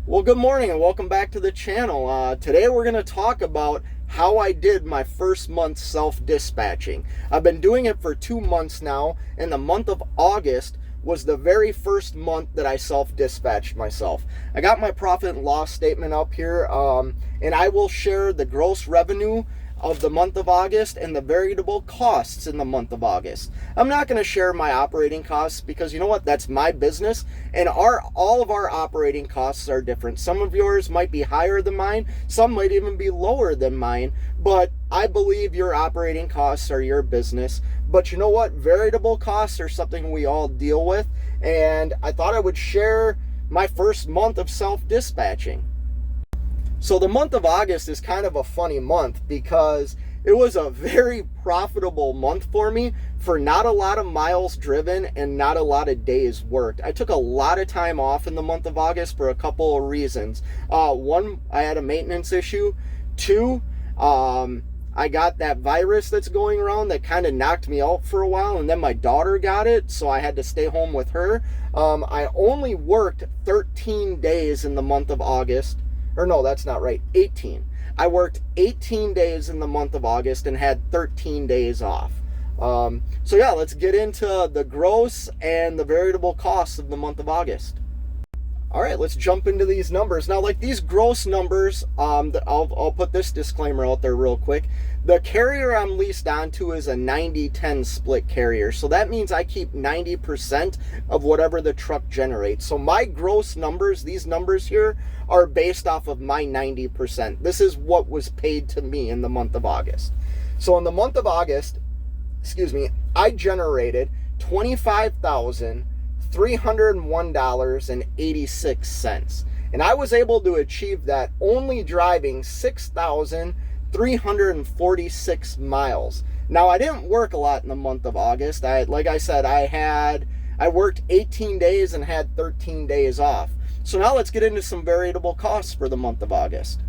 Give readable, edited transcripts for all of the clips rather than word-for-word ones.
Well, good morning and welcome back to the channel. Today we're going to talk about how I did my first month self-dispatching. I've been doing it for 2 months now, and the month of August was the very first month that I self-dispatched myself. I got my profit and loss statement up here, and I will share the gross revenue of the month of August and the variable costs in the month of August. I'm not going to share my operating costs because you know what? That's my business, and all of our operating costs are different. Some of yours might be higher than mine, some might even be lower than mine, but I believe your operating costs are your business. But you know what? Variable costs are something we all deal with, and I thought I would share my first month of self-dispatching. So the month of August is kind of a funny month because it was a very profitable month for me for not a lot of miles driven and not a lot of days worked. I took a lot of time off in the month of August for a couple of reasons. One, I had a maintenance issue. Two, I got that virus that's going around that kind of knocked me out for a while, and then my daughter got it, so I had to stay home with her. I only worked 13 days in the month of August. Or no, that's not right, 18. I worked 18 days in the month of August and had 13 days off. So yeah, let's get into the gross and the variable costs of the month of August. All right, let's jump into these numbers. Now, like these gross numbers, I'll put this disclaimer out there real quick. The carrier I'm leased onto is a 90-10 split carrier. So that means I keep 90% of whatever the truck generates. So my gross numbers, these numbers here, are based off of my 90%. This is what was paid to me in the month of August. So in the month of August, I generated $25,301.86. And I was able to achieve that only driving 6,346 miles. Now, I didn't work a lot in the month of August. Like I said, I worked 18 days and had 13 days off. So now let's get into some variable costs for the month of August.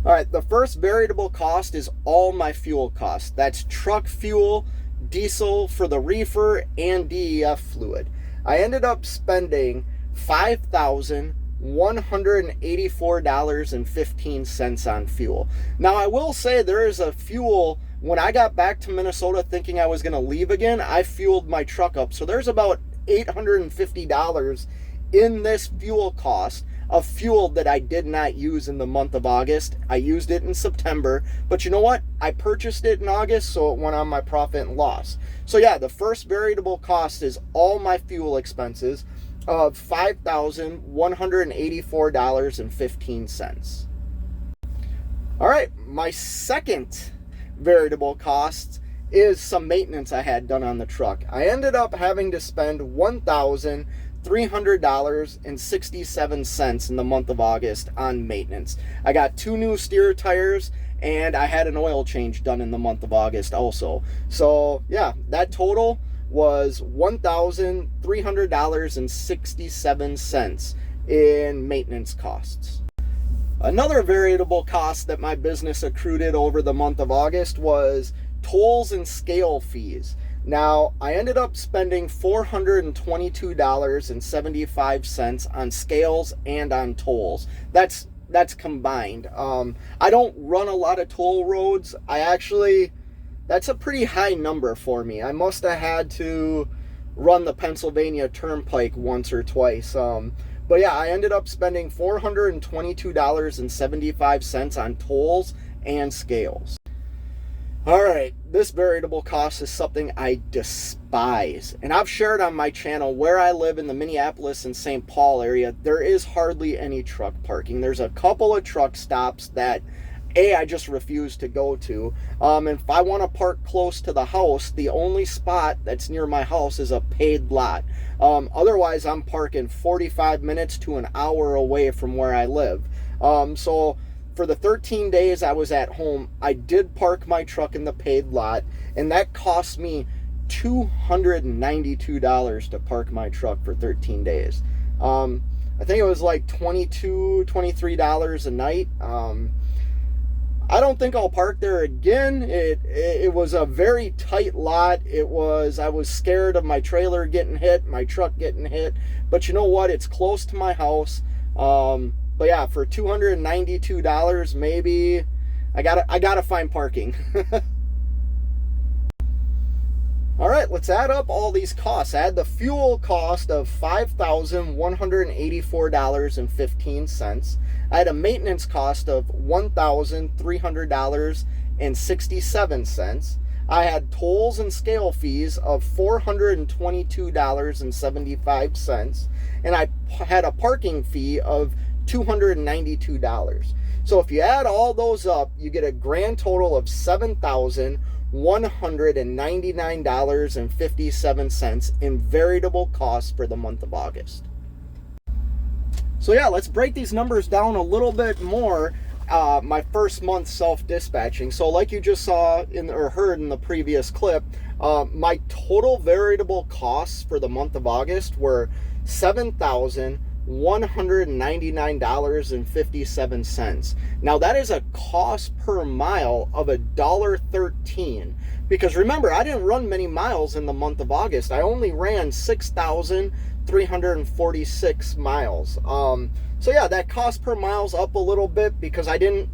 All right, the first variable cost is all my fuel costs. That's truck fuel, diesel for the reefer, and DEF fluid. I ended up spending $5,184.15 on fuel. Now, I will say there is a fuel, when I got back to Minnesota thinking I was going to leave again, I fueled my truck up. So there's about $850 in this fuel cost of fuel that I did not use in the month of August. I used it in September, but you know what? I purchased it in August, so it went on my profit and loss. So yeah, the first variable cost is all my fuel expenses of $5,184.15. All right, my second variable cost is some maintenance I had done on the truck. I ended up having to spend $1,300.67 in the month of August on maintenance. I got 2 new steer tires, and I had an oil change done in the month of August also. So yeah, that total was $1,300.67 in maintenance costs. Another variable cost that my business accrued over the month of August was tolls and scale fees. Now, I ended up spending $422.75 on scales and on tolls. That's combined. I don't run a lot of toll roads. That's a pretty high number for me. I must have had to run the Pennsylvania Turnpike once or twice. But yeah, I ended up spending $422.75 on tolls and scales. All right, this variable cost is something I despise. And I've shared on my channel where I live in the Minneapolis and St. Paul area, there is hardly any truck parking. There's a couple of truck stops that I just refuse to go to. And if I want to park close to the house, the only spot that's near my house is a paid lot. Otherwise, I'm parking 45 minutes to an hour away from where I live. So for the 13 days I was at home, I did park my truck in the paid lot, and that cost me $292 to park my truck for 13 days. I think it was like $22, $23 a night. I don't think I'll park there again. It was a very tight lot. I was scared of my trailer getting hit, my truck getting hit. But you know what? It's close to my house. But yeah, for $292, maybe I gotta find parking. All right, let's add up all these costs. Add the fuel cost of $5,184.15. I had a maintenance cost of $1,300.67. I had tolls and scale fees of $422.75. And I had a parking fee of $292. So if you add all those up, you get a grand total of $7,199.57 in variable costs for the month of August. So yeah, let's break these numbers down a little bit more. My first month self-dispatching. So like you just saw or heard in the previous clip, my total variable costs for the month of August were $7,199.57. Now that is a cost per mile of $1.13, because remember, I didn't run many miles in the month of August. I only ran 6,346 miles. So yeah, that cost per mile's up a little bit because I didn't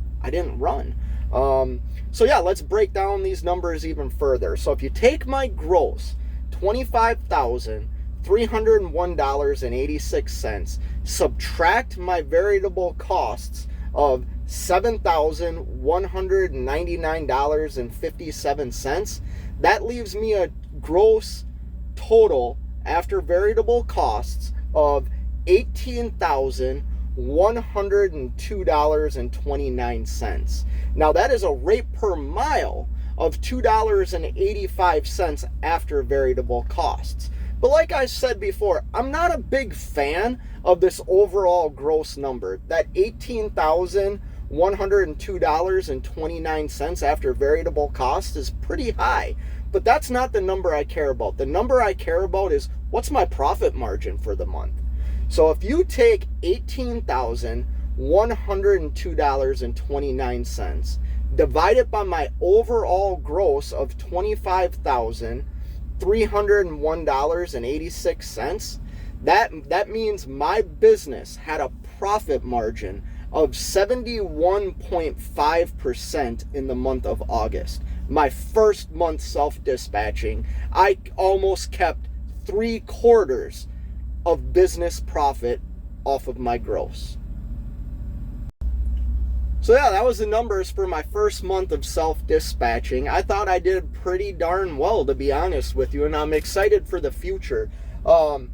run. So yeah, let's break down these numbers even further. So if you take my gross, $25,301.86, subtract my variable costs of $7,199.57, that leaves me a gross total after variable costs of $18,102.29. Now that is a rate per mile of $2.85 after variable costs. But like I said before, I'm not a big fan of this overall gross number. That $18,102.29 after variable cost is pretty high. But that's not the number I care about. The number I care about is what's my profit margin for the month. So if you take $18,102.29, divide it by my overall gross of $25,301.86, that means my business had a profit margin of 71.5% in the month of August. My first month self-dispatching, I almost kept 3/4 of business profit off of my gross. So yeah, that was the numbers for my first month of self-dispatching. I thought I did pretty darn well, to be honest with you, and I'm excited for the future. And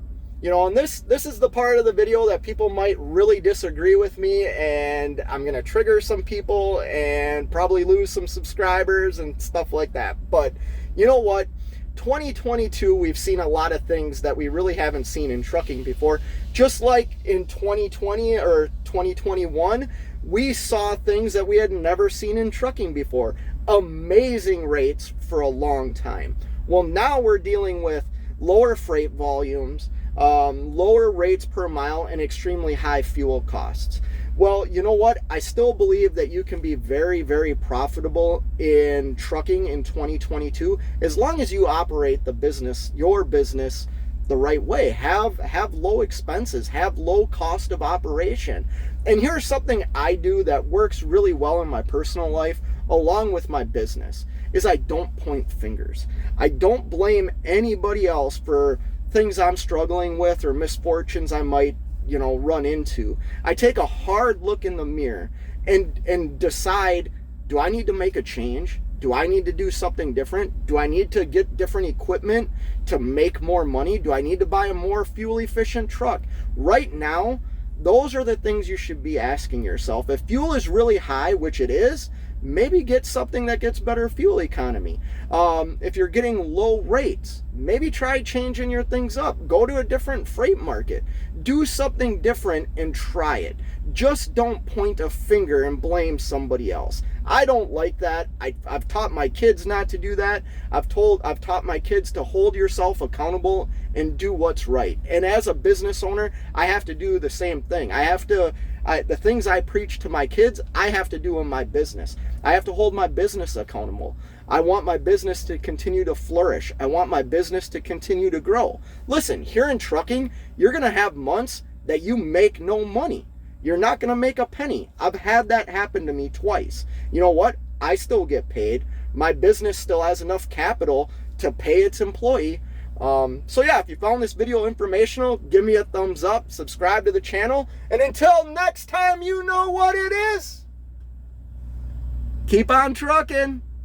this is the part of the video that people might really disagree with me, and I'm gonna trigger some people and probably lose some subscribers and stuff like that. But you know what? 2022, we've seen a lot of things that we really haven't seen in trucking before. Just like in 2020 or 2021, we saw things that we had never seen in trucking before. Amazing rates for a long time. Well, now we're dealing with lower freight volumes, lower rates per mile, and extremely high fuel costs. Well, you know what? I still believe that you can be very, very profitable in trucking in 2022 as long as you operate your business the right way. Have low expenses, have low cost of operation. And here's something I do that works really well in my personal life along with my business, is I don't point fingers. I don't blame anybody else for things I'm struggling with or misfortunes I might run into. I take a hard look in the mirror and decide, do I need to make a change? Do I need to do something different? Do I need to get different equipment to make more money? Do I need to buy a more fuel efficient truck? Right now, those are the things you should be asking yourself. If fuel is really high, which it is, maybe get something that gets better fuel economy. If you're getting low rates, maybe try changing your things up. Go to a different freight market. Do something different and try it. Just don't point a finger and blame somebody else. I don't like that. I've taught my kids not to do that. I've taught my kids to hold yourself accountable and do what's right. And as a business owner, I have to do the same thing. The things I preach to my kids, I have to do in my business. I have to hold my business accountable. I want my business to continue to flourish. I want my business to continue to grow. Listen, here in trucking, you're going to have months that you make no money. You're not going to make a penny. I've had that happen to me twice. You know what? I still get paid. My business still has enough capital to pay its employee. So yeah, if you found this video informational, give me a thumbs up, subscribe to the channel, and until next time, you know what it is. Keep on trucking.